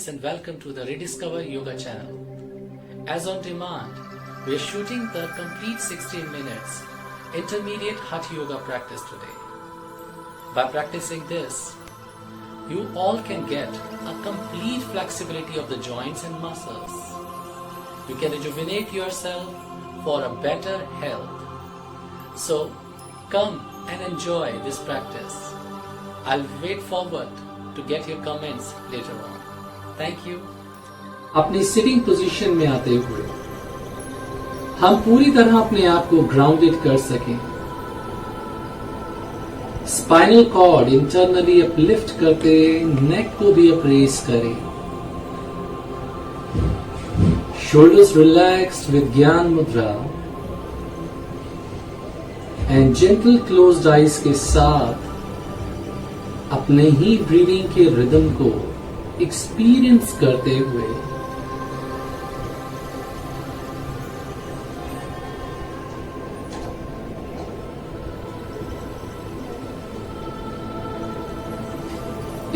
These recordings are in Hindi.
friends and welcome to the Rediscover Yoga channel. As on demand, we are shooting the complete 16 minutes intermediate Hatha Yoga practice today. By practicing this, you all can get a complete flexibility of the joints and muscles. You can rejuvenate yourself for a better health. So, come and enjoy this practice. I'll wait forward to get your comments later on. Thank you. अपनी सिटिंग पोजीशन में आते हुए हम पूरी तरह अपने आप को ग्राउंडेड कर सकें। स्पाइनल कॉर्ड इंटरनली अपलिफ्ट करते नेक को भी अप्रेस करें। शोल्डर्स रिलैक्स्ड विद ज्ञान मुद्रा एंड जेंटल क्लोज्ड आईज के साथ अपने ही ब्रीदिंग के रिदम को एक्सपीरियंस करते हुए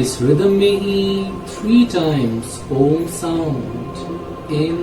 इस रिदम में ही 3 times Om sound in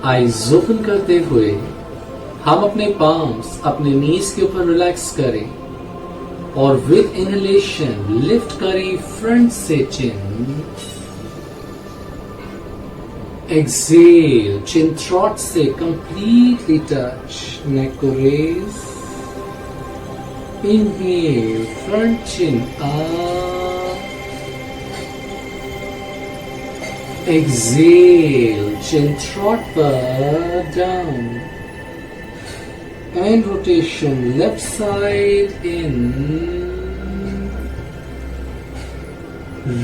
eyes open करते हुए हम अपने पाम्स अपने नीज के ऊपर रिलैक्स करें और विद इनहेलेशन लिफ्ट करें फ्रंट से चिन। एक्सेल चिन थ्रॉट से कंप्लीटली टच नेक को raise. Inhale front chin up. Exhale, chin throat पर down and rotation left side in,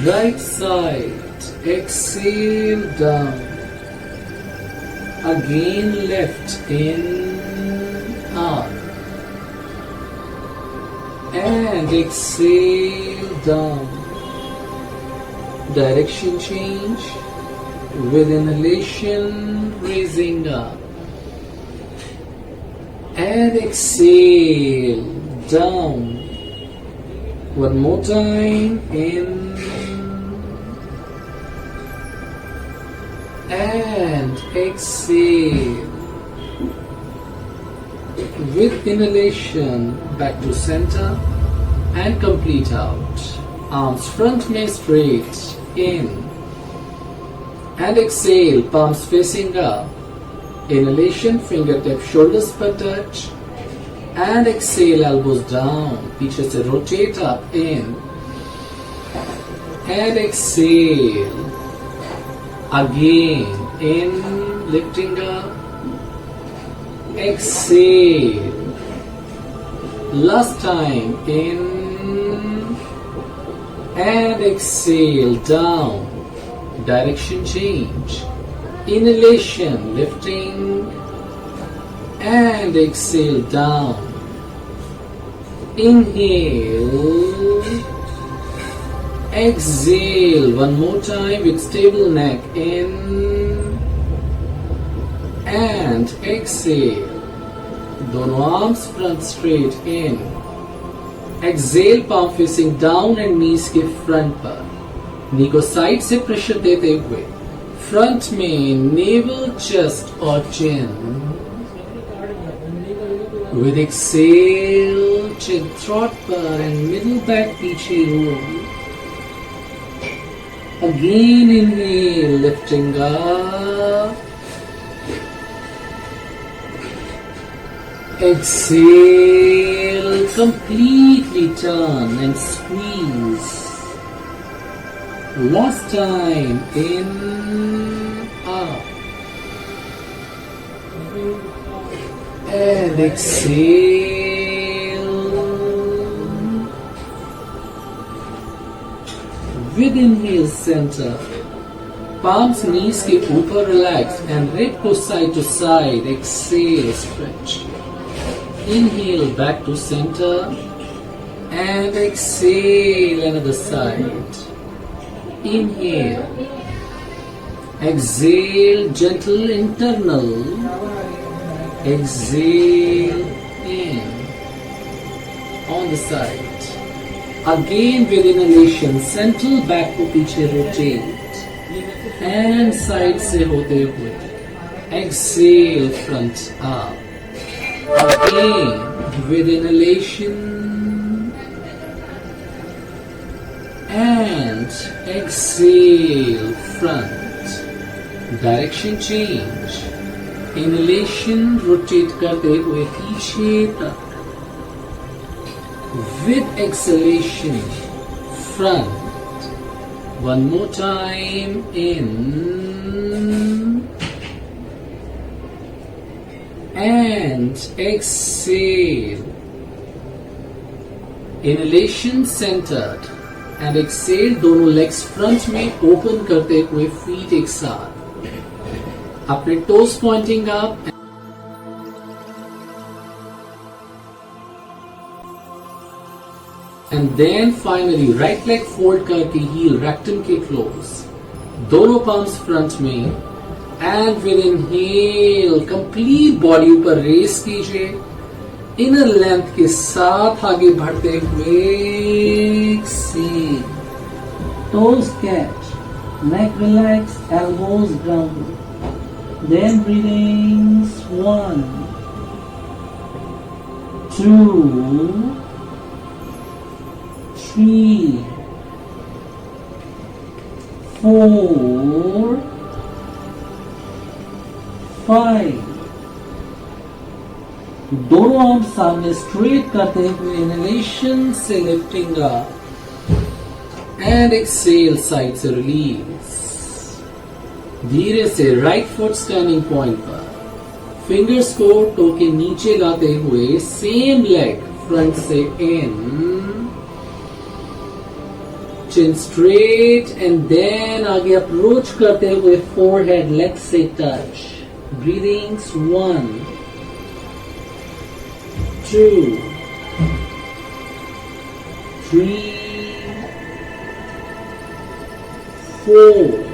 right side, exhale down, again left in, up and exhale down, direction change. With inhalation, raising up and exhale down. One more time, in and exhale. With inhalation, back to center and complete out. Arms front में straight, in. And exhale, palms facing up. Inhalation, fingertip shoulders per touch. And exhale, elbows down. पीछे से rotate up, in. And exhale. Again, in, lifting up. Exhale. Last time, in. And exhale, down. Direction change. Inhalation, lifting and exhale down. Inhale, exhale. One more time with stable neck. In and exhale. दोनों arms front straight. In. Exhale, palm facing down and knees के front पर. नी को साइड से प्रेशर देते हुए फ्रंट में नेवल, चेस्ट और chin. With exhale chin throat पर एंड मिडिल बैक पीछे roll. Again inhale lifting up. Exhale, completely turn and squeeze. Last time, in, up. And exhale. With inhale, center. Palms, knees के ऊपर relax and rib को side to side. Exhale, stretch. Inhale, back to center. And exhale, another side. Inhale. Exhale, gentle internal. Exhale in. On the side. Again with inhalation, central back को पीछे rotate. And side से होते हुए. Exhale, front up. Again with inhalation. And exhale, front. Direction change. Inhalation, rotate करते हुए पीछे तक. With exhalation, front. One more time, in. And exhale. Inhalation centered. And exhale, दोनों legs front में open करते हुए feet एक साथ. अपने toes pointing up. And then finally right leg fold करके heel rectum के close. दोनों palms front में. And with inhale, complete body ऊपर raise कीजिए. Inner length के साथ आगे बढ़ते हुए. Exhale. Toes catch, neck relax, elbows grounded. Then breathings 1, 2, 3, 4, 5. दोनों आर्म सामने स्ट्रेट करते हुए Inhalation से lifting up. And exhale, side से release. धीरे से राइट फुट स्टैंडिंग पॉइंट पर. फिंगर्स को टो के नीचे लाते हुए सेम लेग फ्रंट से in. Chin straight and then आगे अप्रोच करते हुए फोरहेड लेग से टच. ब्रीदिंग्स 1, 2, 3, 4,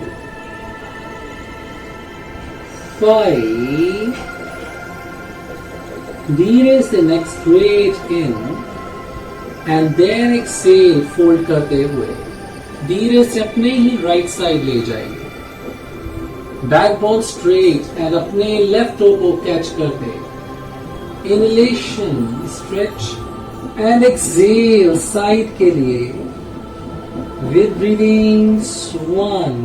5. धीरे से neck straight in and then exhale फोल्ड करते हुए धीरे से अपने ही राइट साइड ले जाएंगे. बैकबोन स्ट्रेट एंड अपने लेफ्ट टो को कैच करते. Inhalation, stretch and exhale side के लिए. विद ब्रीदिंग्स 1,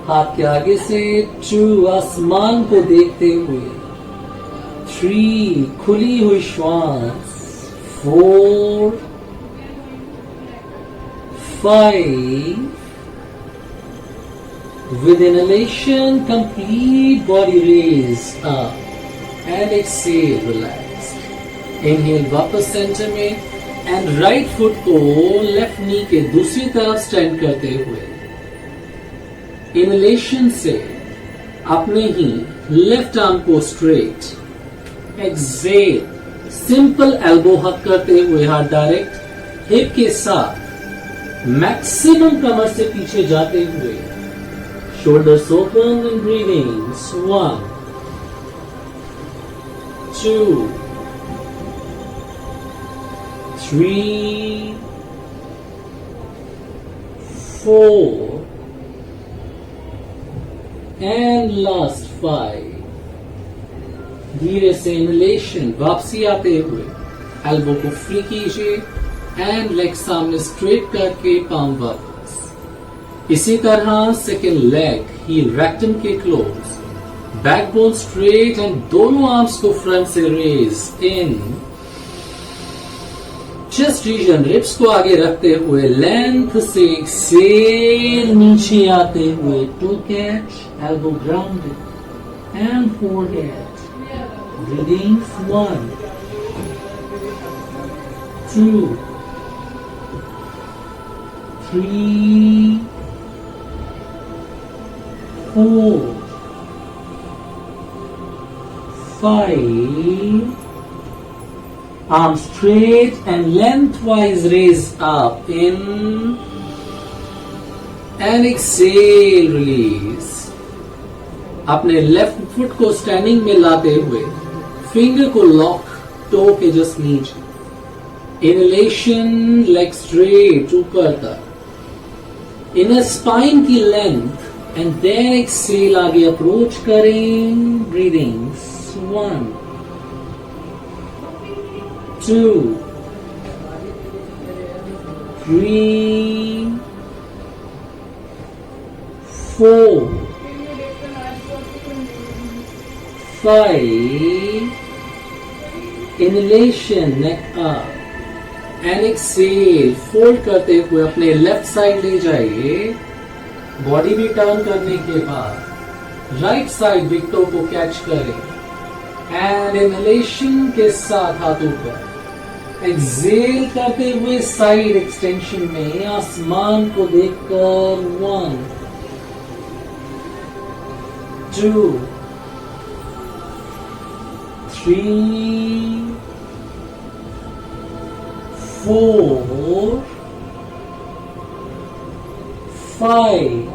हाथ के आगे से 2, आसमान को देखते हुए. 3, खुली हुई श्वास. 4, 5. With inhalation, complete body raise up. And exhale, relax. Inhale, वापस सेंटर में. And right foot को लेफ्ट नी के दूसरी तरफ स्टैंड करते हुए. Inhalation से अपने ही लेफ्ट आर्म को स्ट्रेट. Exhale, सिंपल एल्बो हक करते हुए हाथ डायरेक्ट हिप के साथ. मैक्सिमम कमर से पीछे जाते हुए. Shoulders open and breathings 1, 2, 3, 4, and last 5. धीरे से इनहेलेशन, वापसी आते हुए एल्बो को फ्री कीजिए एंड लेग सामने स्ट्रेट करके पाम वापस. इसी तरह सेकेंड लेग हील रेक्टम के क्लोज. बैकबोन स्ट्रेट एंड दोनों आर्म्स को फ्रंट से रेज इन. चेस्ट रीजन, रिब्स को आगे रखते हुए लेंथ से एक्सेल, नीचे आते हुए toe catch, elbow grounded and forehead. Breathings 1 2 3 4 5. Arms straight and lengthwise raise up. In and exhale, release. अपने लेफ्ट फुट को स्टैंडिंग में लाते हुए फिंगर को लॉक टो के जस्ट नीचे. इनहेलेशन, लेग स्ट्रेट ऊपर तक. इनर स्पाइन की लेंथ एंड देन एक्सेल, आगे अप्रोच करें. Breathings 1 2 3 4 5. Inhalation, neck up. And exhale, fold करते हुए अपने लेफ्ट साइड ले जाइए. बॉडी भी टर्न करने के बाद राइट साइड बिग टो को कैच करें. एंड इनहेलेशन के साथ हाथ ऊपर. एक्सेल करते हुए साइड एक्सटेंशन में आसमान को देखकर 1 2 3 4 5.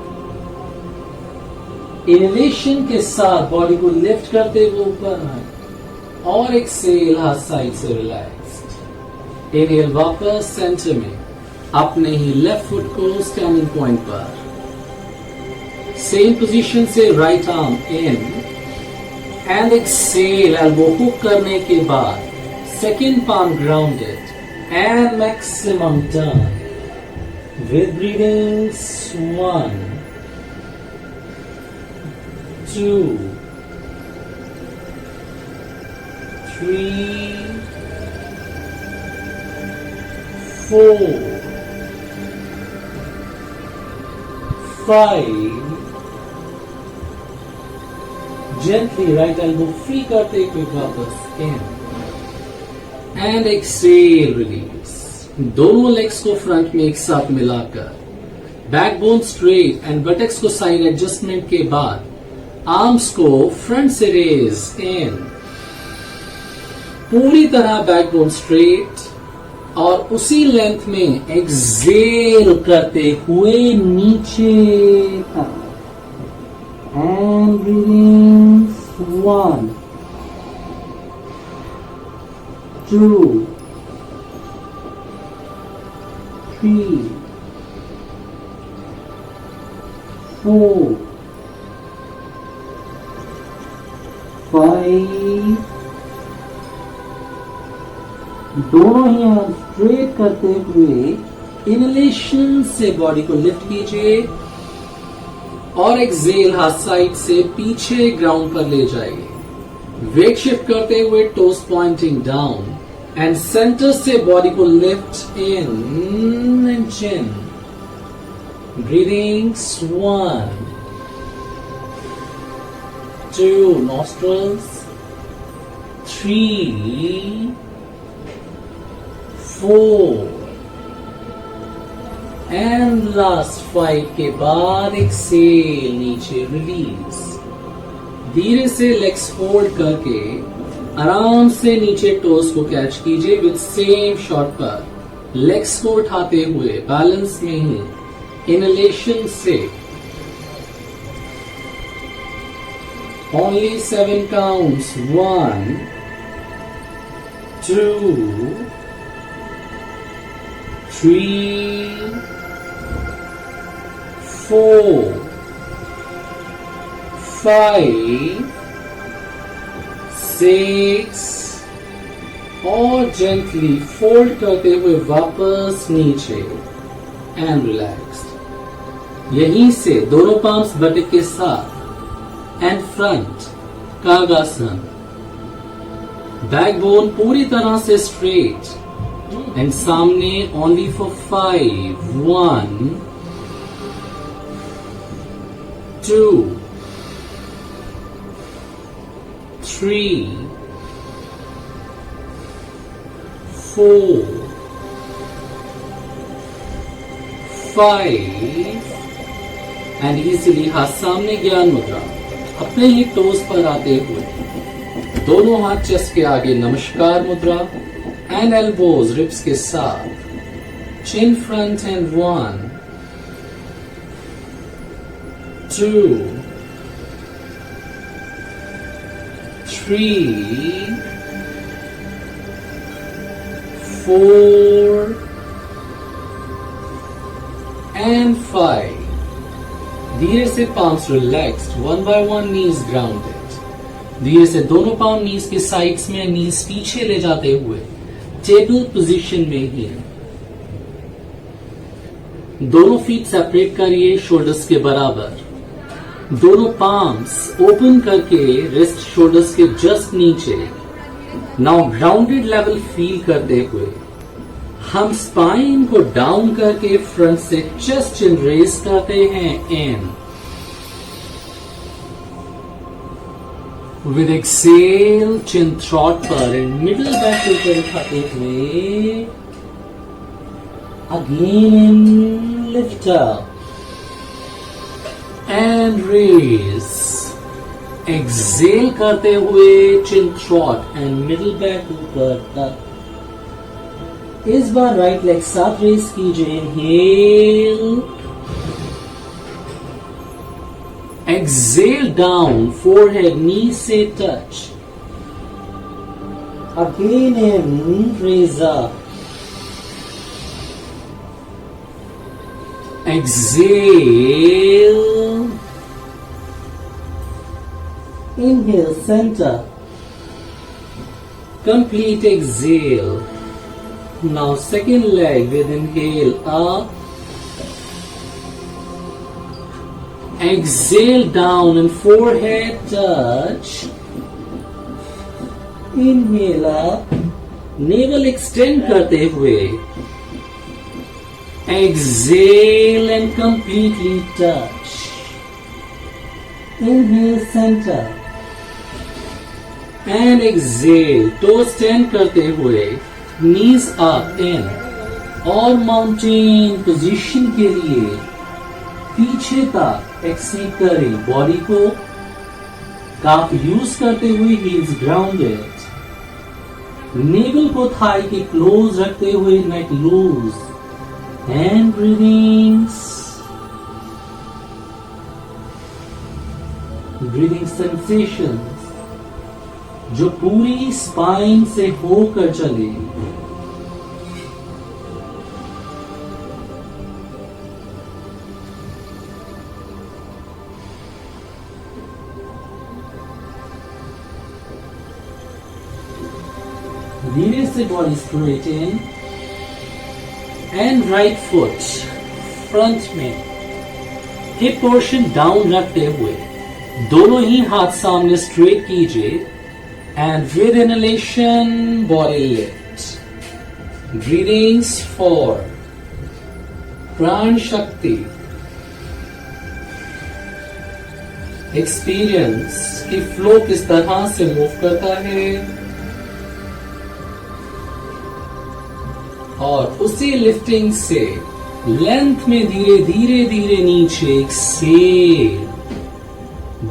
इनहेलेशन के साथ बॉडी को लिफ्ट करते हुए ऊपर आए और एक्सेल हाथ साइड से रिलैक्स्ड. इनहेल वापस सेंटर में अपने ही लेफ्ट फुट को स्टैंडिंग पॉइंट पर. सेम पोजीशन से right arm in and exhale, elbow hook करने के बाद second palm grounded and maximum turn. With breathings 1 2 3 4 5. Gently right elbow free करते हुए वापस in and exhale, release. दोनों लेग्स को फ्रंट में एक साथ मिलाकर बैकबोन स्ट्रेट एंड बटेक्स को साइड एडजस्टमेंट के बाद आर्म्स को फ्रंट से रेज इन. पूरी तरह बैकबोन स्ट्रेट और उसी लेंथ में एक्सेल करते हुए नीचे तक. And breathings 1 2 3 4 5. दोनों ही हाथ स्ट्रेट करते हुए इनहेलेशन से बॉडी को लिफ्ट कीजिए और एक्सेल हाथ साइड से पीछे ग्राउंड पर ले जाइए. वेट शिफ्ट करते हुए toes pointing down and centre से बॉडी को lift in and chin. Breathings 1 2 nostrils 3 4 and last 5 के बाद एक्सेल नीचे रिलीज. धीरे से लेग्स फोल्ड करके आराम से नीचे टोस को कैच कीजिए विद सेम शॉट पर. लेग्स को उठाते हुए बैलेंस में ही इनहेलेशन से only 7 counts. 1 2 3 4 5 6 और जेंटली फोल्ड करते हुए वापस नीचे एंड रिलैक्स्ड. यहीं से दोनों पाम्स बटक के साथ एंड फ्रंट कागासन. बैकबोन पूरी तरह से स्ट्रेट And सामने only for 5. 1, 2, 3, 4, 5 and easily हाथ सामने ज्ञान मुद्रा। अपने ही टोज पर आते हुए दोनों हाथ चेस्ट के आगे नमस्कार मुद्रा एंड एल्बोज रिब्स के साथ चिन फ्रंट एंड 1, 2, 3, 4 and 5। धीरे से palms relaxed, 1 by 1 knees grounded. धीरे से दोनों पाम नीज के साइड्स में, नीज पीछे ले जाते हुए टेबल पोजीशन में ही। दोनों फीट सेपरेट करिए शोल्डर्स के बराबर। दोनों पाम्स ओपन करके रिस्ट शोल्डर्स के जस्ट नीचे। नाउ ग्राउंडेड लेवल फील करते हुए हम स्पाइन को डाउन करके फ्रंट से चेस्ट चिन रेज करते हैं in. With exhale chin throat पर एंड मिडिल बैक ऊपर उठाते हुए again lift up and raise. Exhale करते हुए chin throat and middle back ऊपर तक। इस बार राइट लेग साथ रेस कीजिए। Inhale, exhale down, forehead knee से touch. Again in, raise up. Exhale, inhale centre, complete exhale. Now second leg with inhale up, exhale down and forehead touch, inhale up, navel extend करते हुए exhale and completely touch, inhale center and exhale, toes stand करते हुए knees up in और माउंटेन पोजीशन के लिए पीछे तक एक्सटेंड करें बॉडी को। काफ यूज करते हुए हील्स ग्राउंडेड। नेवल को थाई के क्लोज रखते हुए neck loose. Hand breathings, breathing sensations जो पूरी स्पाइन से होकर चले। धीरे से body straight in and right foot front में, हिप पोर्शन डाउन रखते हुए दोनों ही हाथ सामने स्ट्रेट कीजिए and with inhalation body lift. Breathings for Pran Shakti. Experience कि फ्लो किस तरह से मूव करता है और उसी लिफ्टिंग से लेंथ में धीरे धीरे धीरे नीचे exhale,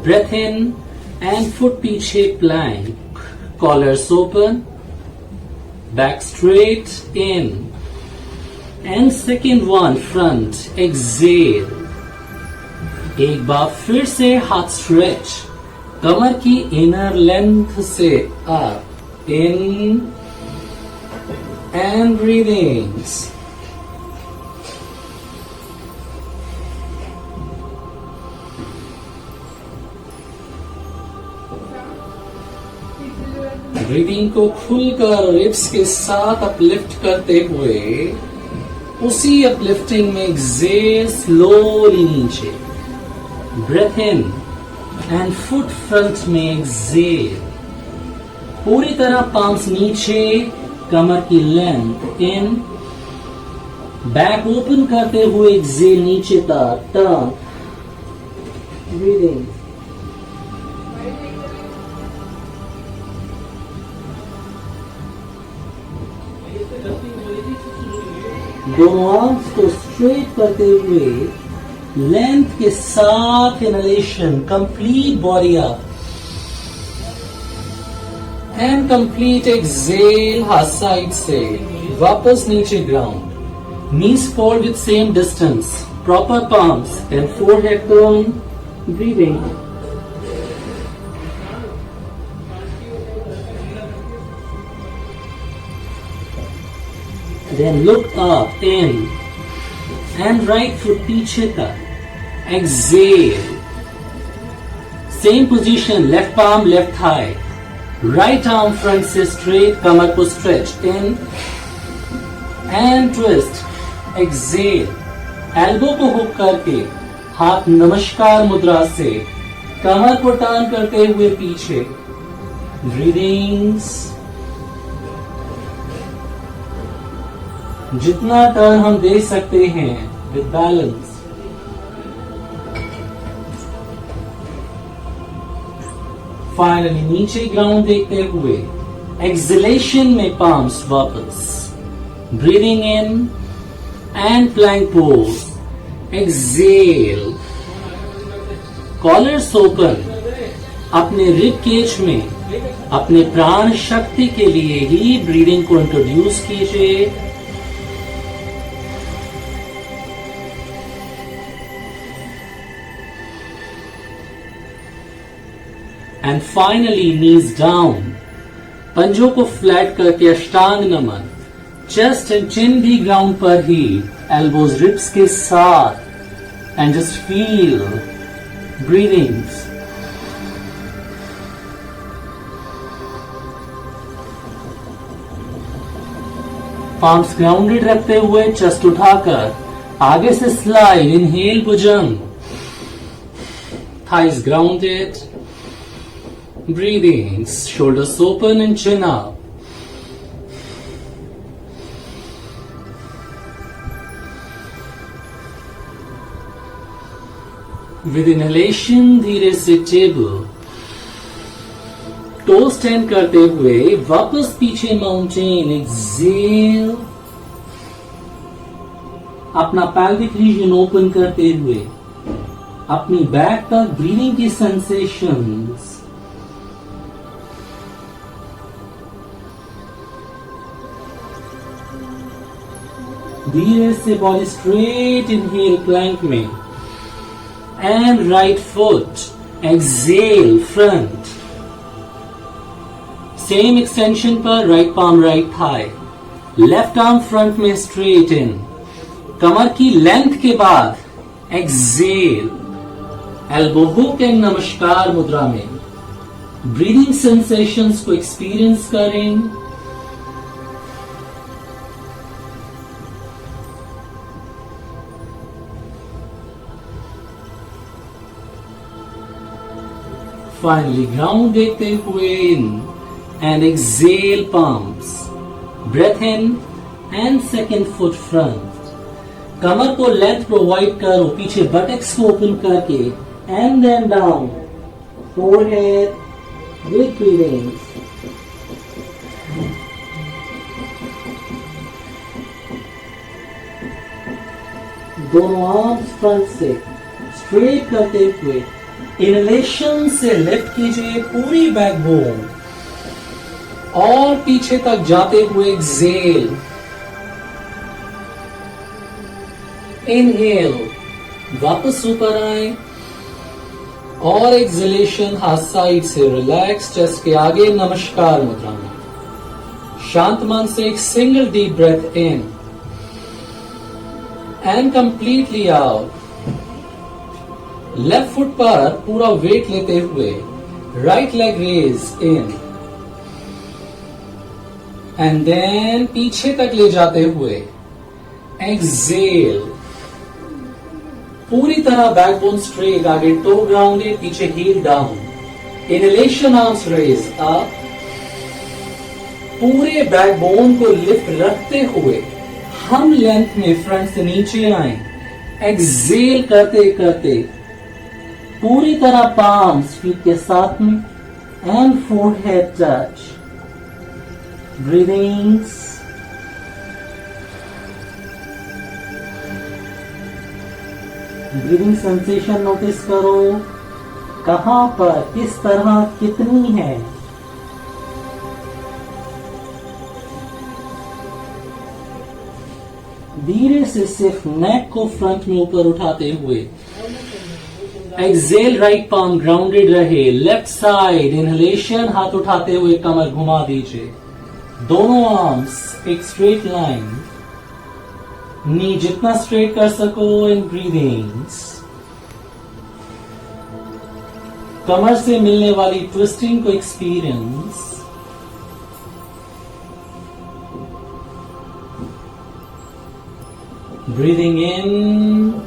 breathe in and foot पीछे plank. Collars open, back straight in, and second one front, exhale। एक बार फिर से हाथ स्ट्रेच, कमर की इनर लेंथ से up, in and breathings। Breathing को खुलकर रिब्स के साथ अपलिफ्ट करते हुए उसी अपलिफ्टिंग में एक्सेल स्लोली नीचे, breathe in and foot front में एक्सेल। पूरी तरह पाम्स नीचे कमर की लेंथ इन, बैक ओपन करते हुए एक्सेल नीचे तक, टर्न, ब्रीदिंग, दोनों आर्म्स को स्ट्रेट करते हुए लेंथ के साथ inhalation, complete body up, and complete exhale हाथ साइड से वापस नीचे ground, knees fold with same distance, proper palms and forehead turn, breathing. Then look up, in, and right foot पीछे तक. Exhale. Same position, left palm, left thigh. Right arm front से straight, कमर को stretch in and twist. Exhale. Elbow को हुक करके हाथ नमस्कार मुद्रा से कमर को टर्न करते हुए पीछे. Breathings. जितना टर्न हम दे सकते हैं विद बैलेंस. फाइनली नीचे ग्राउंड देखते हुए एक्सलेशन में पाम्स वापस, breathing in and plank pose. Exhale, collars open. अपने रिब केज में अपने प्राण शक्ति के लिए ही ब्रीदिंग को इंट्रोड्यूस कीजिए. And finally knees down. पंजों को फ्लैट करके अष्टांग नमन. चेस्ट एंड चिन भी ग्राउंड पर ही, एल्बोज रिब्स के साथ. And just feel breathings. Palms grounded रखते हुए चेस्ट उठाकर आगे से slide. Inhale Bhujang, thighs grounded. Breathings, shoulders open and chin up. With inhalation, धीरे से टेबल. टो स्टैंड करते हुए वापस पीछे माउंटेन. एक्सेल. अपना पैल्विक रीजन ओपन करते हुए अपनी बैक तक ब्रीदिंग की सेंसेशंस. धीरे से बॉडी स्ट्रेट. इनहेल प्लैंक में and right foot. Exhale front. Same extension पर right palm right thigh. Left arm front में स्ट्रेट इन. कमर की लेंथ के बाद एक्सेल. एल्बो हुक एंड नमस्कार मुद्रा में ब्रीदिंग सेंसेशंस को एक्सपीरियंस करें. Finally, ground देखते हुए in and exhale palms. Breath in and second foot front. कमर को लेंथ प्रोवाइड करो पीछे बटेक्स को ओपन करके and then down. Forehead with breathings. दोनों आर्म्स फ्रंट से स्ट्रेट करते हुए इनहेलेशन से लिफ्ट कीजिए पूरी बैकबोन और पीछे तक जाते हुए एक्सेल. इनहेल, वापस ऊपर आए और एक्सलेशन हाथ साइड से रिलैक्स. चेस्ट के आगे नमस्कार मुद्रा में शांत मन से एक single deep breathe in and completely out. Left foot पर पूरा वेट लेते हुए right leg raise in and then पीछे तक ले जाते हुए एक्सेल. पूरी तरह बैकबोन स्ट्रेट. आगे टो ग्राउंडेड, पीछे heel down. Inhalation, arms raise up. पूरे बैकबोन को लिफ्ट रखते हुए हम लेंथ में फ्रंट से नीचे आए। एक्सेल करते करते पूरी तरह पाम्स फीट के साथ में and forehead touch. Breathings. Breathing sensation notice करो, कहां पर किस तरह कितनी है। धीरे से सिर्फ नेक को फ्रंट में ऊपर उठाते हुए एक्सेल, राइट पाम ग्राउंडेड रहे। लेफ्ट साइड इनहेलेशन, हाथ उठाते हुए कमर घुमा दीजिए। दोनों आर्म्स एक स्ट्रेट लाइन, नी जितना स्ट्रेट कर सको इन ब्रीदिंग्स। कमर से मिलने वाली ट्विस्टिंग को experience. Breathing in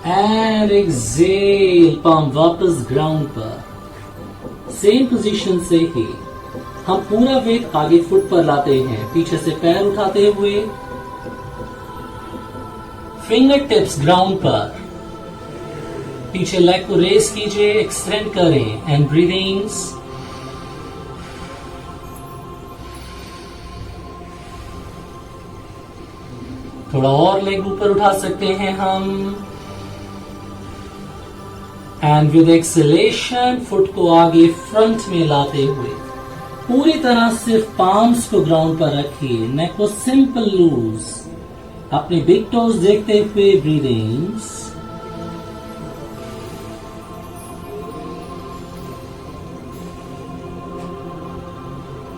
and exhale, palm वापस ग्राउंड पर। सेम पोजीशन से ही हम पूरा वेट आगे फुट पर लाते हैं, पीछे से पैर उठाते हुए फिंगर टिप्स ग्राउंड पर। पीछे लेग को रेस कीजिए, एक्सटेंड करें एंड ब्रीदिंग्स। थोड़ा और लेग ऊपर उठा सकते हैं हम। एंड विद एक्सेलेशन फुट को आगे फ्रंट में लाते हुए पूरी तरह सिर्फ पाम्स को ग्राउंड पर रखिए, नेक को सिंपल लूज। अपने बिग टोज देखते हुए ब्रीदिंग्स।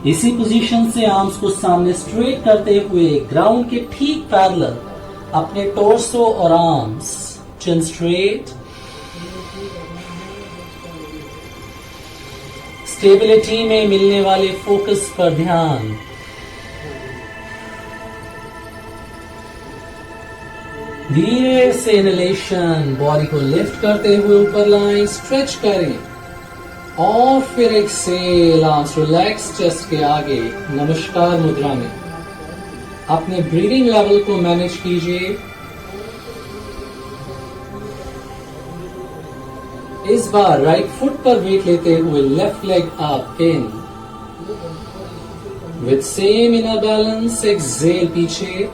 इसी पोजीशन से आर्म्स को सामने स्ट्रेट करते हुए ग्राउंड के ठीक पैरेलल अपने टोर्सो और आर्म्स, चिन स्ट्रेट। स्टेबिलिटी में मिलने वाले फोकस पर ध्यान। धीरे से इनहेलेशन, बॉडी को लिफ्ट करते हुए ऊपर लाएं, स्ट्रेच करें और फिर एक्सेल, आर्म्स रिलैक्स चेस्ट के आगे नमस्कार मुद्रा में। अपने ब्रीदिंग लेवल को मैनेज कीजिए। इस बार राइट फुट पर वेट लेते हुए left leg up in with same inner balance. Exhale, पीछे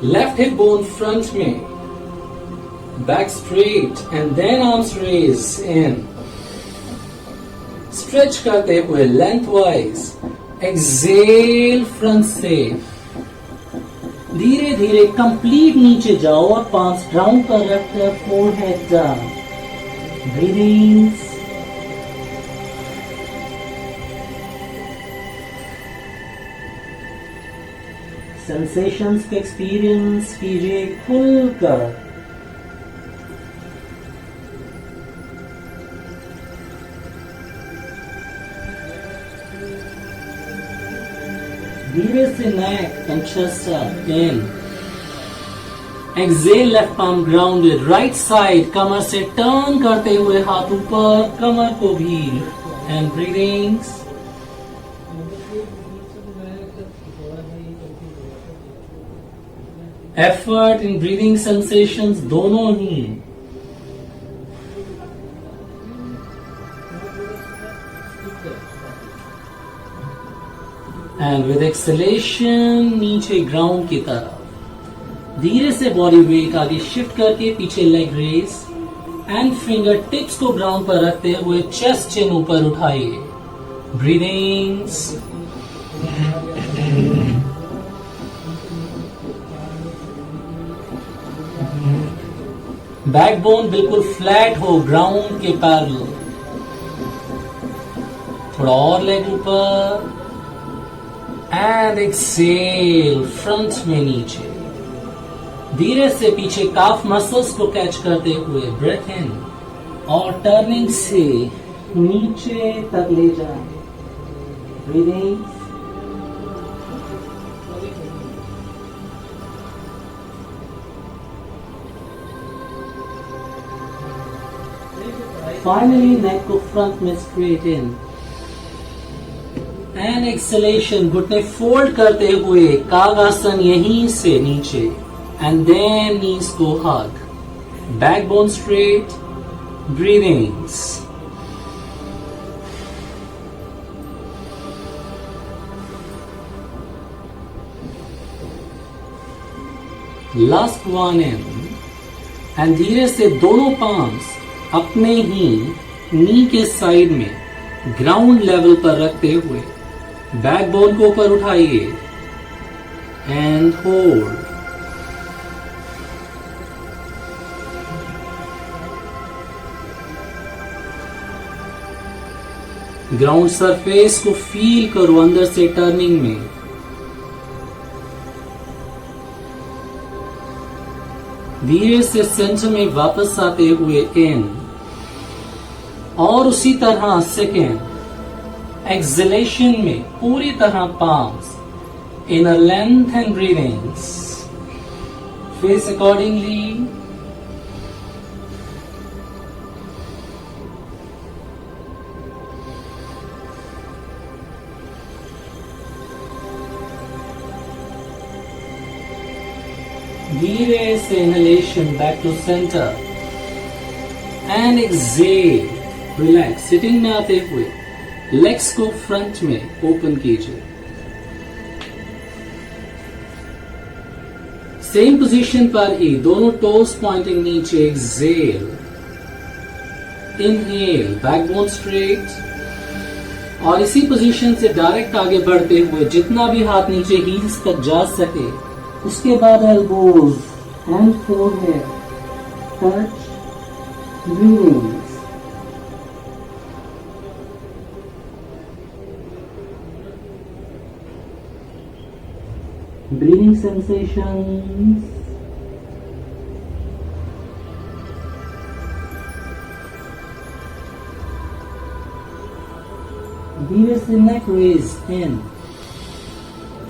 लेफ्ट हिप बोन फ्रंट में, back straight and then arms raise in. Stretch करते हुए लेंथ वाइज। एक्सेल, फ्रंट से धीरे धीरे कंप्लीट नीचे जाओ और पांच ग्राउंड पर रखकर फोरहेड डाउन। ब्रीदिंग्स। सेंसेशंस को एक्सपीरियंस कीजिए खुलकर। धीरे से neck and chest up in. Exhale, left palm grounded, right side कमर से टर्न करते हुए हाथ ऊपर, कमर को भी and breathings. Effort in breathing sensations दोनों ही। एंड विद एक्सेलेशन नीचे ग्राउंड की तरफ धीरे से बॉडी वेट आगे शिफ्ट करके पीछे leg raise and finger tips को ग्राउंड पर रखते हुए चेस्ट चिन ऊपर उठाइए। ब्रीदिंग्स। बैकबोन बिल्कुल फ्लैट हो ग्राउंड के पैरेलल। थोड़ा और लेग ऊपर एंड एक्सेल, फ्रंट में नीचे। धीरे से पीछे काफ मसल्स को कैच करते हुए ब्रेथ इन और टर्निंग से नीचे तक ले जाएं। ब्रीदिंग। फाइनली नेक को फ्रंट में स्ट्रेट इन। एंड एक्सलेशन, घुटने फोल्ड करते हुए कागासन यहीं से नीचे, एंड देन नीज को hug, backbone straight, breathings. Last one in, and धीरे से दोनों पाम्स अपने ही नी के साइड में ग्राउंड लेवल पर रखते हुए बैकबोन को ऊपर उठाइए एंड होल्ड. ग्राउंड सरफेस को फील करो अंदर से टर्निंग में. धीरे से सेंटर में वापस आते हुए इन, और उसी तरह सेकेंड एक्सलेशन में पूरी तरह palms inner length and breathings. Face accordingly. धीरे से inhalation back to centre and exhale. Relax. Sitting में आते हुए लेग्स को फ्रंट में ओपन कीजिए. सेम पोजीशन पर ही दोनों टोस पॉइंटिंग नीचे. एक्सेल. इनहेल, बैकबोन स्ट्रेट, और इसी पोजीशन से डायरेक्ट आगे बढ़ते हुए जितना भी हाथ नीचे हील्स तक जा सके. उसके बाद elbows and forehead touch. Breathings. Breathing sensations. धीरे से नेक रेज इन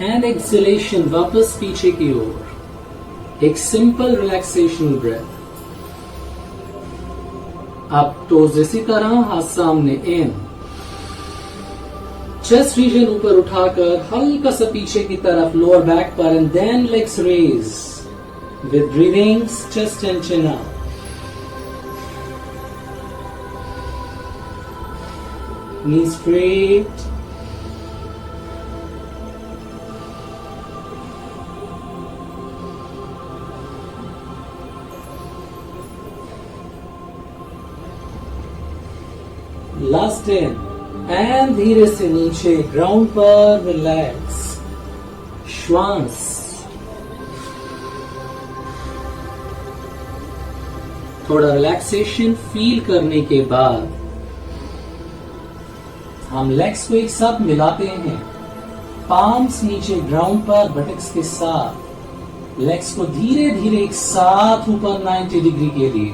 एंड एक्सलेशन वापस पीछे की ओर. एक सिंपल रिलैक्सेशन ब्रेथ. अब टोज इसी तरह हाथ सामने इन, चेस्ट रीजन ऊपर उठाकर हल्का सा पीछे की तरफ लोअर बैक पर, and then legs raise with breathings, chest and chin up. Knee straight. Last in, and धीरे से नीचे ग्राउंड पर रिलैक्स. श्वास. थोड़ा रिलैक्सेशन फील करने के बाद हम लेग्स को एक साथ मिलाते हैं. पाम्स नीचे ग्राउंड पर बटक्स के साथ. लेग्स को धीरे धीरे एक साथ ऊपर 90 डिग्री के लिए.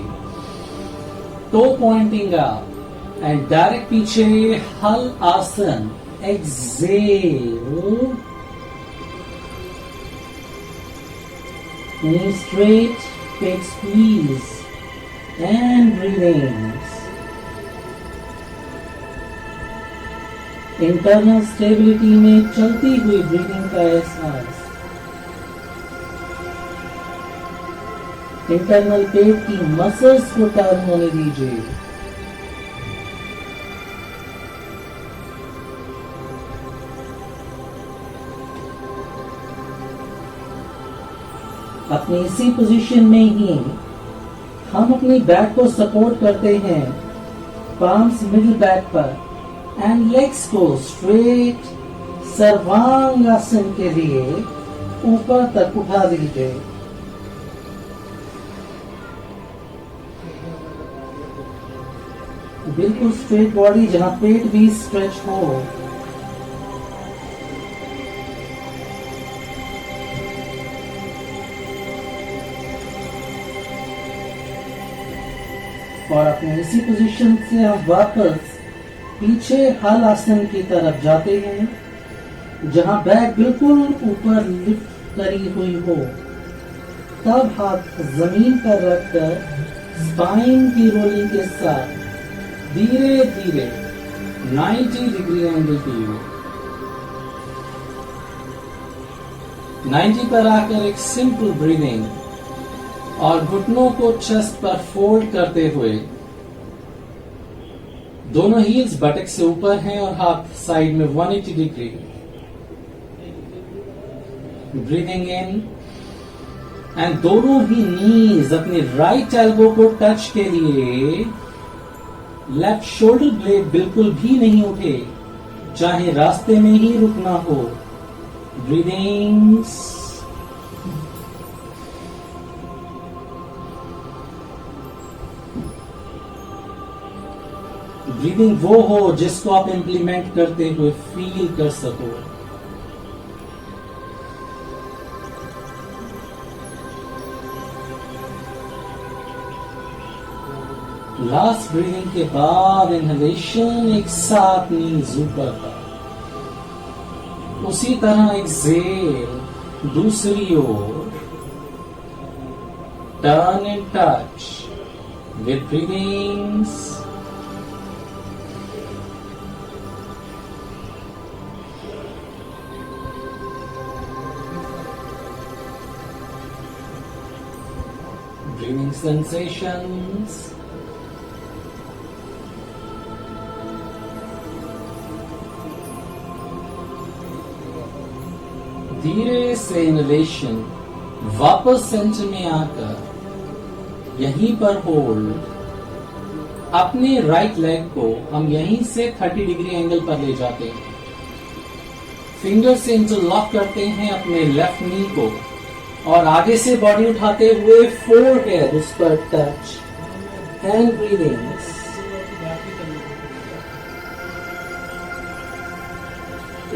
Toe pointing up and direct पीछे halasana. Exhale. Knee straight, take squeeze and breathings. Internal stability में चलती हुई ब्रीदिंग का एहसास. इंटरनल पेट की मसल्स को टर्न होने दीजिए. अपनी इसी पोजीशन में ही हम अपनी बैक को सपोर्ट करते हैं. पाम्स मिडिल बैक पर एंड लेग्स को स्ट्रेट सर्वांगासन के लिए ऊपर तक उठा दीजिए. बिल्कुल स्ट्रेट बॉडी, जहां पेट भी स्ट्रेच हो. और अपने इसी पोजीशन से हम वापस पीछे हल आसन की तरफ जाते हैं, जहां बैक बिल्कुल ऊपर लिफ्ट करी हुई हो. तब हाथ जमीन पर रखकर स्पाइन की रोलिंग के साथ धीरे धीरे 90 डिग्री एंगल की ओर. 90 पर आकर एक सिंपल ब्रीदिंग और घुटनों को चेस्ट पर फोल्ड करते हुए दोनों हील्स बटक से ऊपर हैं और हाथ साइड में 180 डिग्री। ब्रीदिंग इन एंड दोनों ही नीज अपने राइट एल्बो को टच के लिए लेफ्ट शोल्डर ब्लेड बिल्कुल भी नहीं उठे, चाहे रास्ते में ही रुकना हो। ब्रीदिंग्स ब्रीदिंग वो हो जिसको आप इंप्लीमेंट करते हुए फील कर सको। लास्ट ब्रीदिंग के बाद इनहेलेशन, एक साथ नीज ऊपर पर। उसी तरह एक्सेल दूसरी ओर। Turn and touch with breathings. Breathing sensations. धीरे से इनहेलेशन, वापस सेंटर में आकर यहीं पर होल्ड। अपने राइट लेग को हम यहीं से 30 डिग्री एंगल पर ले जाते हैं। फिंगर से इंटरलॉक करते हैं अपने लेफ्ट नी को और आगे से बॉडी उठाते हुए फोरहेड उस पर टच। Hand breathings.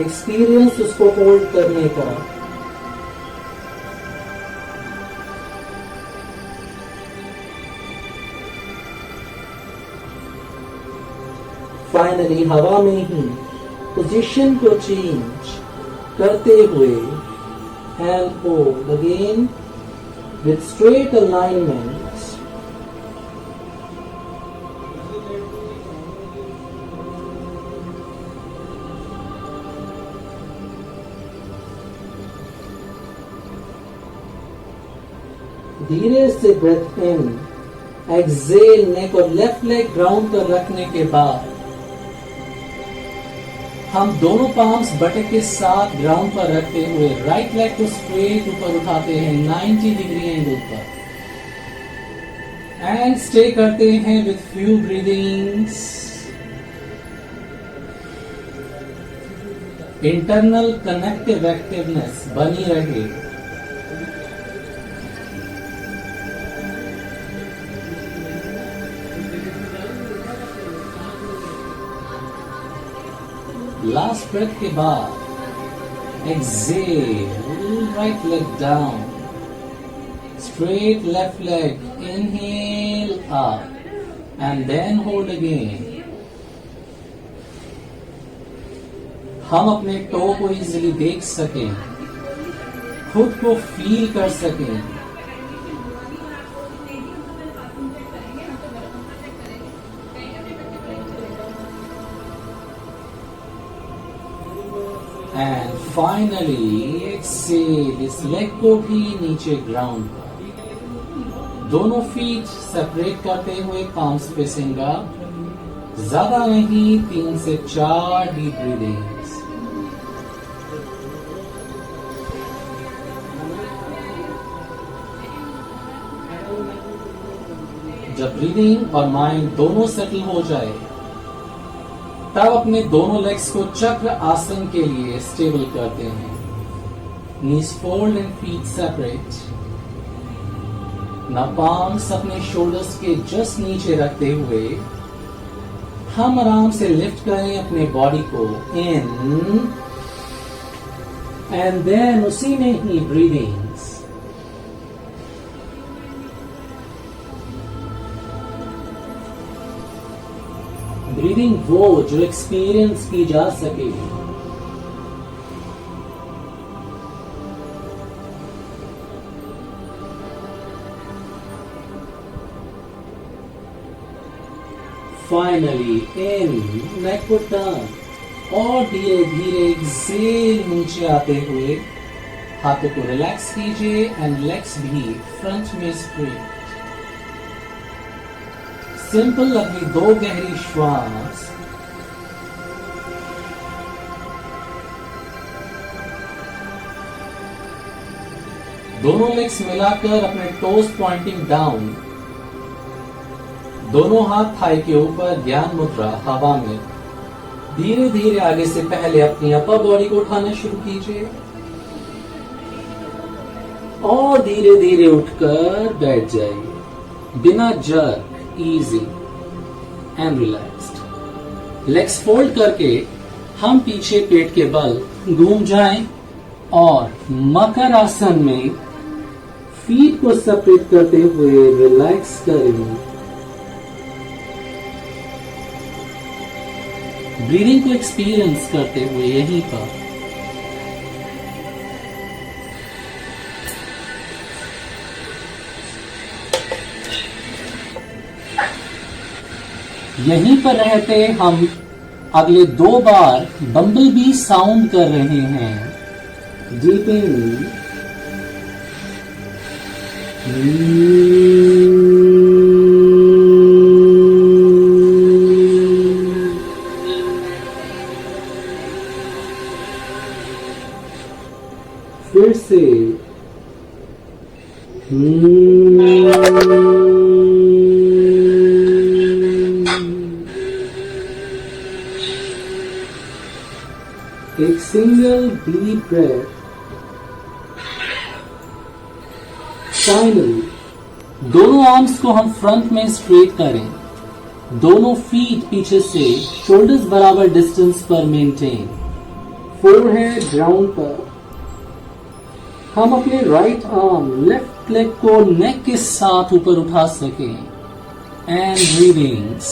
एक्सपीरियंस उसको होल्ड करने का। फाइनली हवा में ही पोजीशन को चेंज करते हुए hand hold again with straight alignment. धीरे से ब्रेथ इन, एक्सेल, नेक और लेफ्ट लेग ग्राउंड पर रखने के बाद हम दोनों पाम्स बटक के साथ ग्राउंड पर रखते हुए राइट लेग को स्ट्रेट ऊपर उठाते हैं 90 डिग्री एंगल पर एंड स्टे करते हैं with few breathings. Internal connective activeness बनी रहे। लास्ट ब्रेथ के बाद exhale, right leg down, straight left leg, inhale up and then hold again. हम अपने टो को इजीली देख सकें, खुद को फील कर सकें। एंड फाइनली एक्सेल, इस लेग को भी नीचे ग्राउंड पर। दोनों फीट सेपरेट करते हुए पाम्स फेसिंग अप। ज्यादा नहीं, 3 से 4 डीप ब्रीदिंग्स। जब ब्रीदिंग और माइंड दोनों सेटल हो जाए तब अपने दोनों लेग्स को चक्र आसन के लिए स्टेबल करते हैं। नीज फोल्ड एंड फीट सेपरेट। ना पाम्स अपने शोल्डर्स के जस्ट नीचे रखते हुए हम आराम से लिफ्ट करें अपने बॉडी को इन एंड देन उसी में ही ब्रीदिंग्स। ब्रीदिंग वो जो एक्सपीरियंस की जा सके। फाइनली इन, नेक को टर्न और धीरे धीरे एक्सेल नीचे आते हुए हाथों को रिलैक्स कीजिए एंड लेग्स भी फ्रंट में स्ट्रेट। सिंपल अपनी 2 गहरी श्वास। दोनों लेग्स मिलाकर अपने टोस पॉइंटिंग डाउन। दोनों हाथ थाई के ऊपर, ज्ञान मुद्रा हवा में। धीरे धीरे आगे से पहले अपनी अपर बॉडी को उठाना शुरू कीजिए और धीरे धीरे उठकर बैठ जाइए बिना jerk, easy and relaxed. Legs fold करके हम पीछे पेट के बल घूम जाएं और मकर आसन में फीट को सेपरेट करते हुए रिलैक्स करें। ब्रीदिंग को एक्सपीरियंस करते हुए यहीं पर रहते हम अगले 2 बार बम्बल बी साउंड कर रहे हैं। डीप इन, फिर से एक सिंगल डीप ब्रेथ। फाइनली दोनों आर्म्स को हम फ्रंट में स्ट्रेट करें। दोनों फीट पीछे से शोल्डर्स बराबर डिस्टेंस पर मेंटेन। फोरहेड ग्राउंड पर। हम अपने राइट आर्म लेफ्ट लेग को नेक के साथ ऊपर उठा सकें एंड ब्रीदिंग्स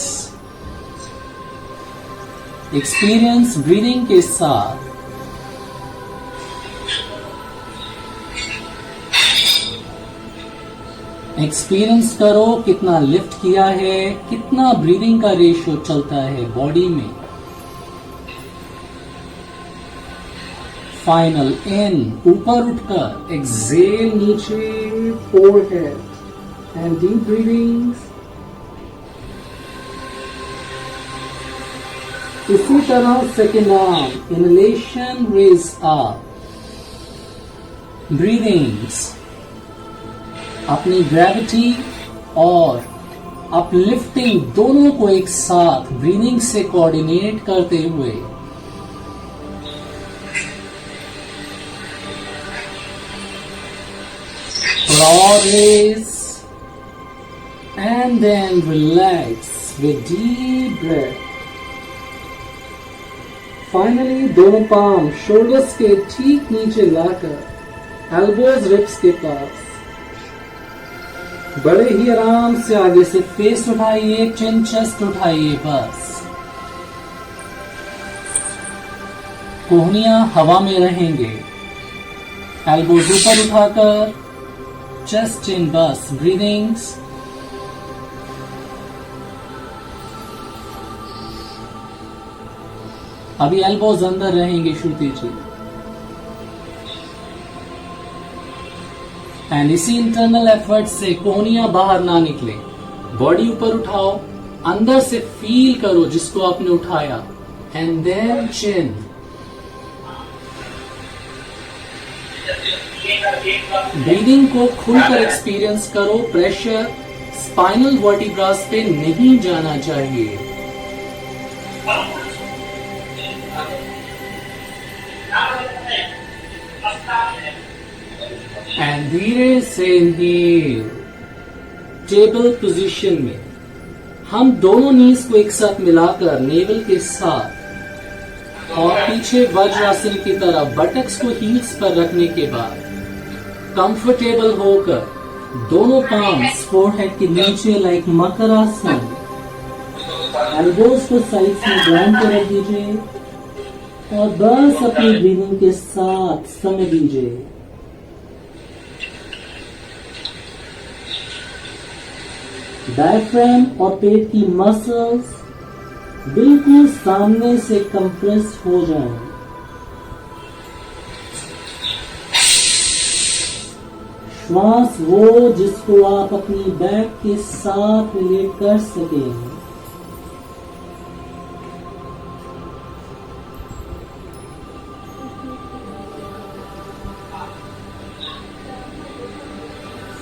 एक्सपीरियंस ब्रीदिंग के साथ एक्सपीरियंस करो कितना लिफ्ट किया है, कितना ब्रीदिंग का रेशियो चलता है बॉडी में। फाइनल इन, ऊपर उठकर एक्सेल नीचे, फोरहेड एंड डीप ब्रीदिंग्स। इसी तरह second arm inhalation, raise up, breathings अपनी ग्रेविटी और अपलिफ्टिंग दोनों को एक साथ ब्रीदिंग से कोऑर्डिनेट करते हुए raise and then relax with deep breath. Finally, दोनों पाम शोल्डर्स के ठीक नीचे लाकर एल्बोज रिब्स के पास। बड़े ही आराम से आगे से फेस उठाइए, चिन चेस्ट उठाइए बस। कोहनियां हवा में रहेंगे। एल्बोज ऊपर उठाकर चेस्ट इन बस। ब्रीदिंग्स अभी एल्बोज अंदर रहेंगे श्रुति जी। एंड इसी इंटरनल एफर्ट से कोहनियां बाहर ना निकले। बॉडी ऊपर उठाओ, अंदर से फील करो जिसको आपने उठाया एंड देन चिन। ब्रीदिंग को खुलकर एक्सपीरियंस करो। प्रेशर स्पाइनल वर्टिब्रास पे नहीं जाना चाहिए। एंड धीरे से इनहेल। टेबल पोजीशन में हम दोनों नीज को एक साथ मिलाकर नेवल के साथ और पीछे वज्रासन की तरह बटक्स को हील्स पर रखने के बाद कंफर्टेबल होकर दोनों पाम्स फोरहेड के नीचे लाइक मकर आसन। एल्बोज को साइड्स में ग्राउंड कर रख दीजिए और बस अपनी ब्रीदिंग के साथ समय दीजिए। डायफ्राम और पेट की मसल्स बिल्कुल सामने से कंप्रेस हो जाएं। श्वास वो जिसको आप अपनी बैक के साथ रिलेट कर सकें।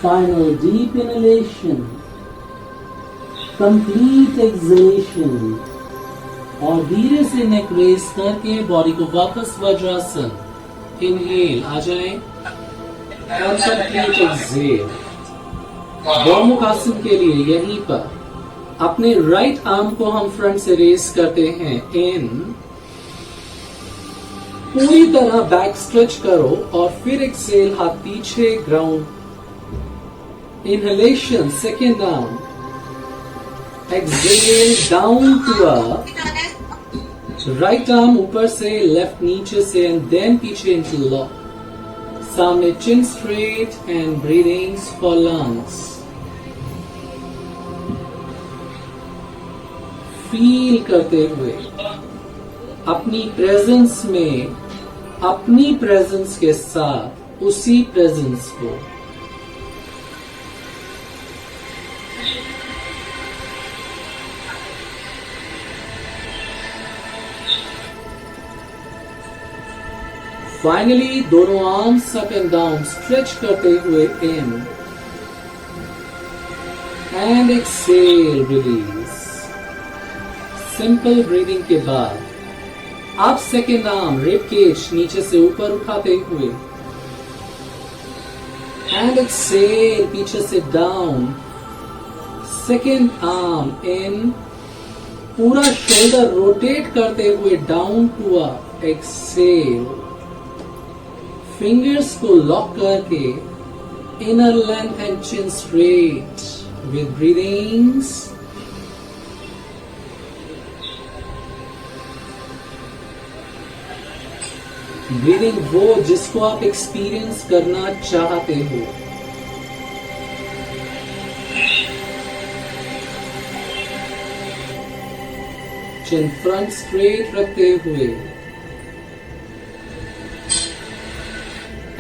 Final deep inhalation, complete exhalation, और धीरे से नेक रेस करके बॉडी को वापस वज्रासन, इनहेल आ जाए और कंप्लीट एक्सहेल। गौमुख आसन के लिए यहीं पर अपने राइट आर्म को हम फ्रंट से रेस करते हैं, इन, पूरी तरह बैक स्ट्रेच करो और फिर एक्सहेल, हाथ पीछे, ground, inhalation, second arm, exhale down to up, right arm ऊपर से, left नीचे से, and then पीछे into lock, सामने chin straight and breathings for lungs. Feel करते हुए अपनी प्रेजेंस में, अपनी प्रेजेंस के साथ उसी प्रेजेंस को फाइनली दोनों arms up and down stretch करते हुए in and exhale, release. Simple breathing के बाद आप सेकेंड आर्म रिब केज नीचे से ऊपर उठाते हुए एंड एक्सेल, पीछे से डाउन, सेकेंड आर्म इन, पूरा शोल्डर रोटेट करते हुए down to up, exhale, fingers को लॉक करके inner length and chin straight with breathings. Breathing वो जिसको आप एक्सपीरियंस करना चाहते हो। चिन फ्रंट स्ट्रेट रखते हुए,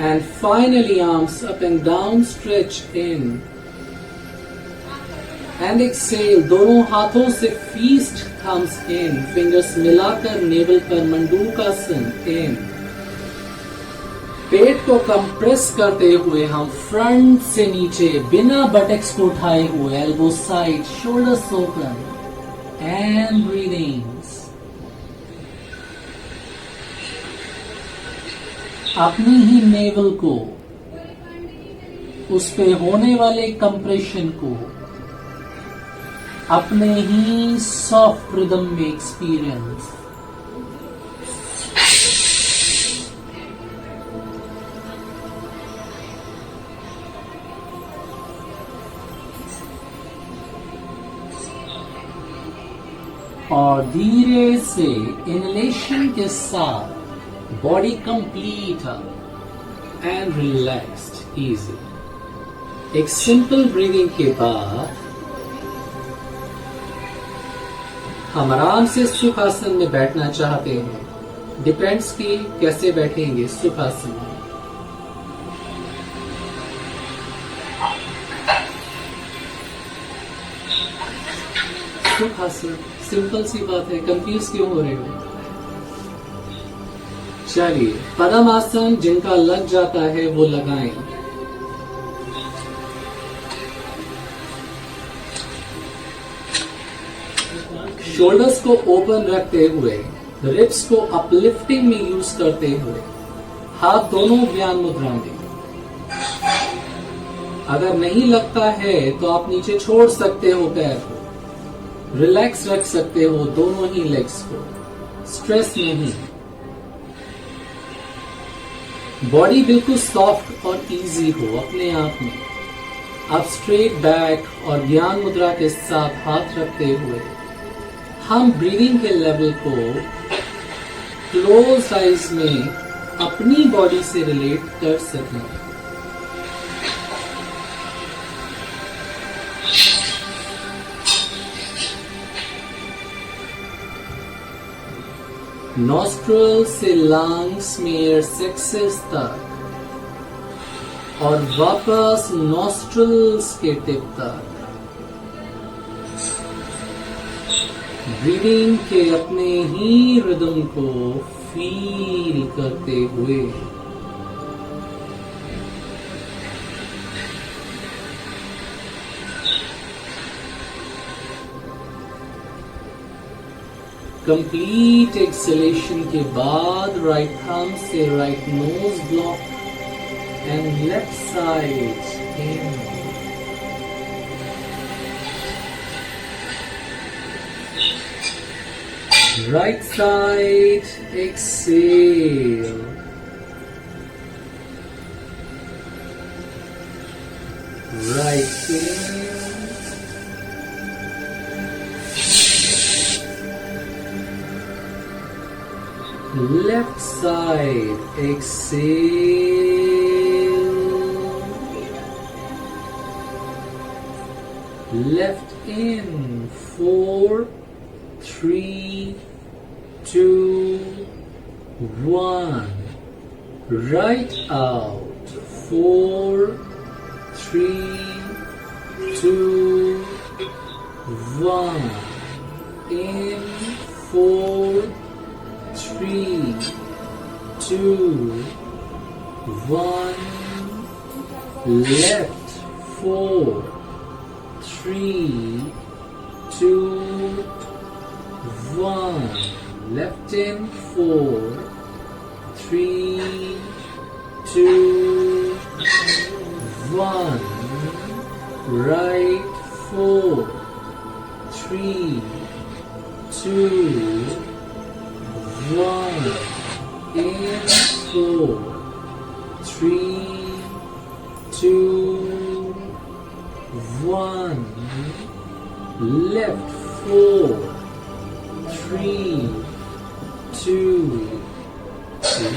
and finally arms up and down, stretch in and exhale। दोनों हाथों से feast thumbs in, fingers मिलाकर नेवल पर मंडूकासन in, पेट को कंप्रेस करते हुए हम फ्रंट से नीचे बिना बटक्स को उठाए हुए, elbow side, shoulders open and breathings. अपनी ही नेवल को, उस पे होने वाले कंप्रेशन को अपने ही सॉफ्ट रिदम में एक्सपीरियंस। और धीरे से इनलेशन के साथ body complete and relaxed, easy. एक सिंपल ब्रीदिंग के बाद हम आराम से सुखासन में बैठना चाहते हैं। डिपेंड्स कि कैसे बैठेंगे सुखासन में। सुखासन सिंपल सी बात है, कंफ्यूज क्यों हो रहे हो? चलिए, पद्मासन जिनका लग जाता है वो लगाएं। शोल्डर्स को ओपन रखते हुए, रिब्स को अपलिफ्टिंग में यूज करते हुए, हाथ दोनों व्यान मुद्रा में। अगर नहीं लगता है तो आप नीचे छोड़ सकते हो पैर को, रिलैक्स रख सकते हो दोनों ही लेग्स को, स्ट्रेस नहीं। बॉडी बिल्कुल सॉफ्ट और इजी हो अपने आप में। आप स्ट्रेट बैक और ज्ञान मुद्रा के साथ हाथ रखते हुए हम ब्रीदिंग के लेवल को क्लोज आइज में अपनी बॉडी से रिलेट कर सकें। नॉस्ट्रल से लंग्स में एयर सक्सेस तक और वापस नॉस्ट्रल्स के टिप तक ब्रीदिंग के अपने ही रिदम को फील करते हुए कंप्लीट एक्सेलेशन के बाद राइट थंब से right nose block and left side in right side exhale right in left side exhale left in 4 3 2 1 right out 4 3 2 1 in 4 3 2 1 left 4 3 2 1 left in 4 3 2 1 right 4 3 2 1 in 4 3 2 1 left 4 3 2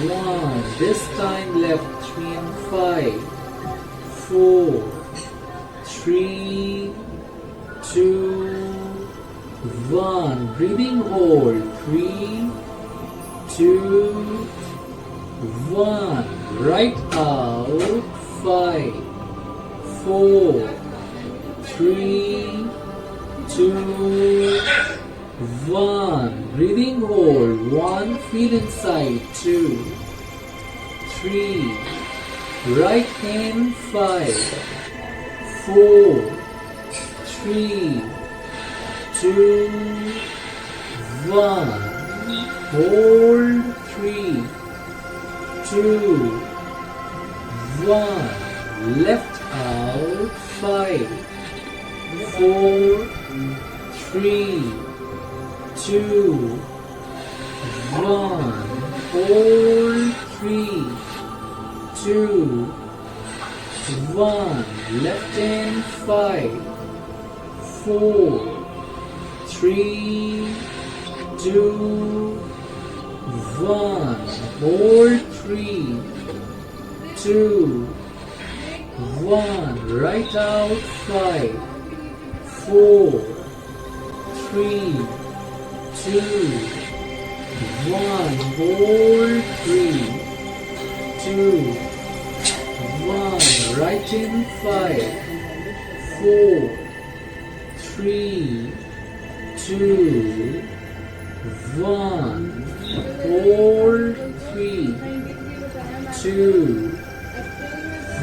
1 this time left 3 and 5 4 3 2 1 breathing hold 3 2 1 right out 5 4 3 2 1 breathing hold 1 feel inside 2 3 right in 5 4 3 2 1 hold 3 2 1 left out 5 4 3 2 1 hold 3 2 1 left in 5 4 3 2 1 hold 3 2 1 right out 5 4 3 2 1 hold 3 2 1 right in 5 4 3 2 1 hold 3 2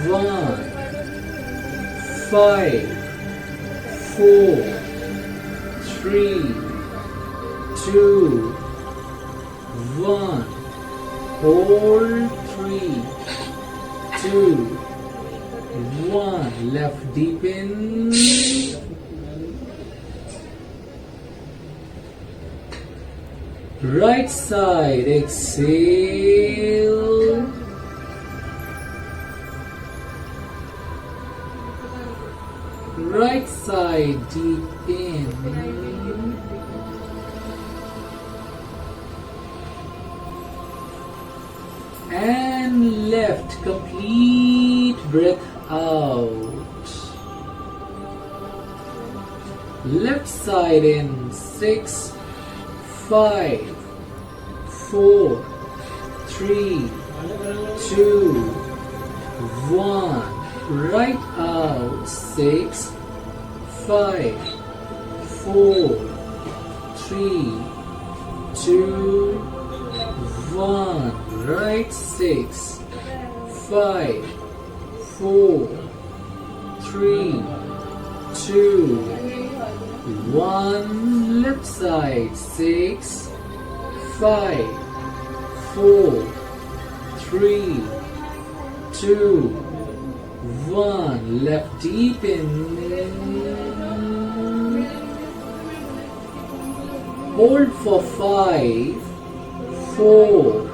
1 5 4 3 2 1 hold 3 2 1 left deep in right side exhale right side deep in and left complete breath out left side in 6 5 4 3 2 1. Right out. 6, 5, 4, 3, 2, 1. Right. 6, 5, 4, 3, 2, 1. Left side. 6, 5, 4, 3, 2, 1. Left deep in. Hold for 5, 4,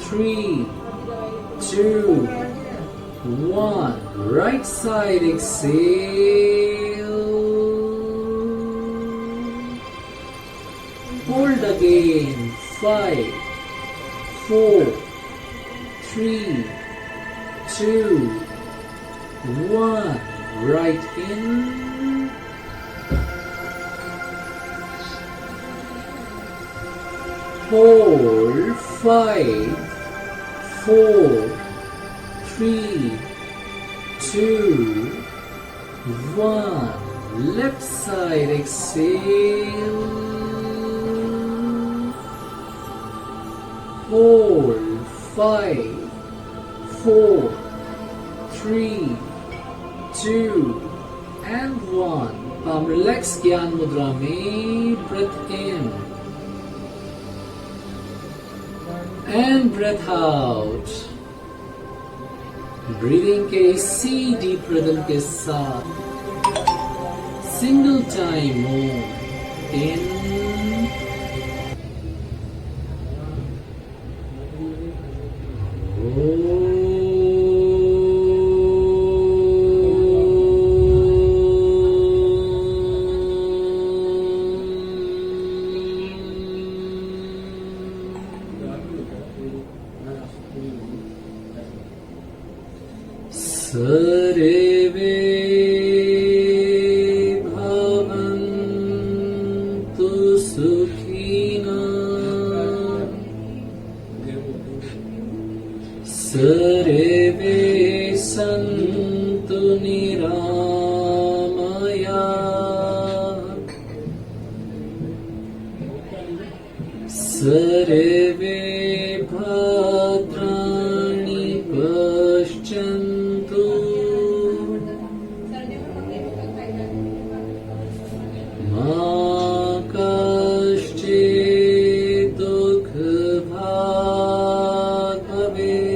3, 2, 1. Right side. Exhale. Hold again. 5, 4, 3, 2, 1. Right in. Hold. 5, 4, 3, 2, 1. Left side. Exhale. Hold. 5, 4, 3, 2, and 1. Palm relax. Gyan Mudra mein. Breath in. And breath out. Breathing के इसी deep rhythm के साथ single time Om. In. सर्वे भवन्तु सुखिनः सर्वे सन्तु निरामयाः सर्वे भद्राणि पश्यन्तु मा कश्चित् दुःखभाग् भवेत्।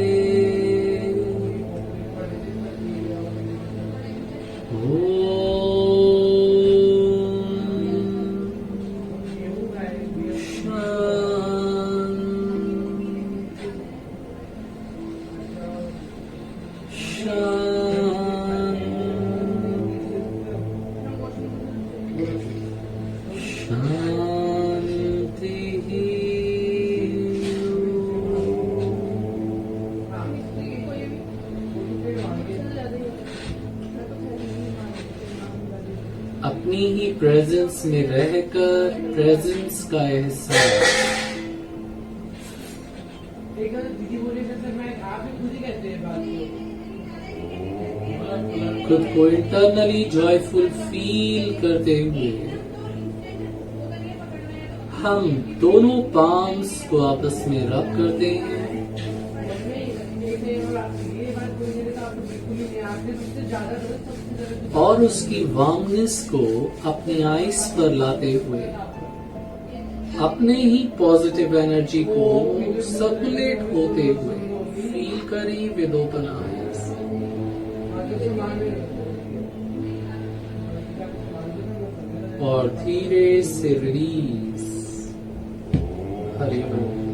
अपनी ही प्रेजेंस में रहकर प्रेजेंस का एहसास खुद को इंटरनली जॉयफुल फील करते हुए हम दोनों पाम्स को आपस में रब करते हैं और उसकी वार्मनेस को अपने आइस पर लाते हुए अपने ही पॉजिटिव एनर्जी को सर्कुलेट होते हुए फील करें विद ओपन आइज। और धीरे से रिलीज। हरि ओम।